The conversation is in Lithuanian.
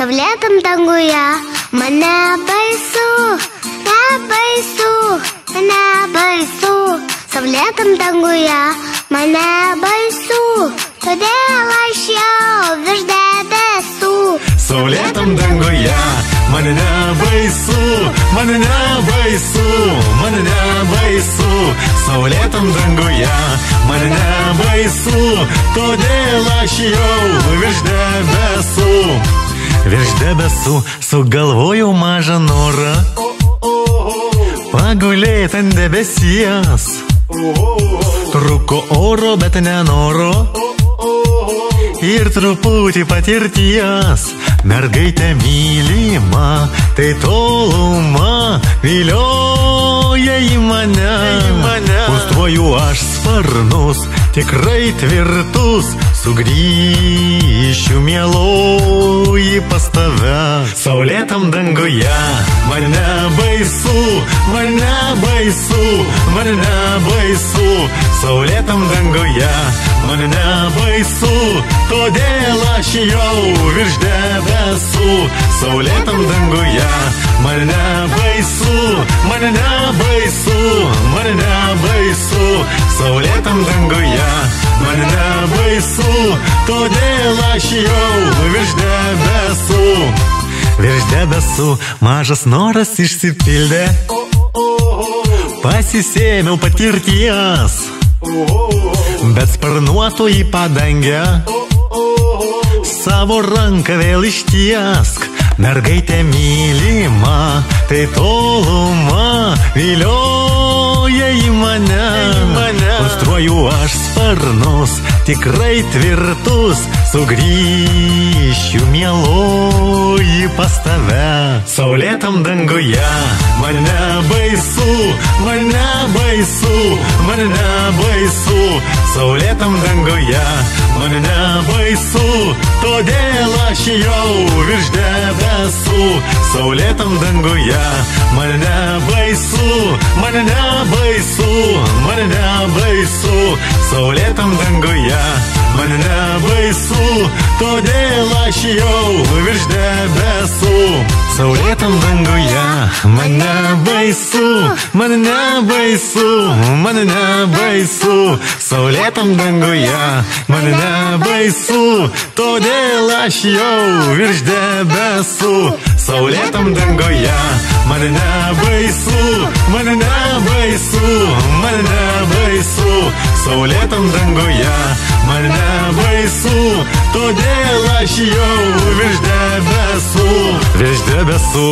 saulėtam danguje. Mane baisu, nebaisu, mane baisu, saulėtam danguje. Mane baisu, todėl aš jau virš debesų. Saulėtam danguje, man nebaisu, man nebaisu, man nebaisu. Saulėtam danguje, man nebaisu, todėl aš jau virš debesų. Virš debesų sugalvojau mažą norą pagulėt ant debesies. Truko oro, bet nenoro ir truputį patirties. Mergaitė mylima, tai toluma vilioja į mane. Pustruoju aš sparnus, tikrai tvirtus, sugrįšiu mieloji pas tave. Saulėtam danguje, man nebaisu, man nebaisu, man nebaisu. Saulėtam danguje, man nebaisu, todėl aš jau virš debesų. Saulėtam danguje, man nebaisu, man nebaisu, man nebaisu. Saulėtam danguje, man nebaisu, todėl aš jau virš debesų. Virš debesų mažas noras išsipildė, pasisėmiau patirties, bet sparnuoto į padangę savo ranką vėl ištiesk. Mergaitė mylima, tai toluma vilioja į mane. Konstruoju aš sparnus, tikrai tvirtus, sugrįšiu mieloji pas tave. Saulėtam danguje, man nebaisu, man nebaisu, man nebaisu. Saulėtam danguje, man nebaisu, todėl aš jau virš debesų. Saulėtam danguje, man nebaisu, man nebaisu, man nebaisu. Saulėtam danguje, man nebaisu, todėl aš jau virš debesų. Saulėtam danguje, man nebaisu, man nebaisu, man nebaisu. Saulėtam danguje, man nebaisu, todėl aš jau virš debesų. Saulėtam danguje, man nebaisu, man nebaisu, man nebaisu. Saulėtam danguje, man nebaisu, todėl aš jau virš debesų. Virš debesų.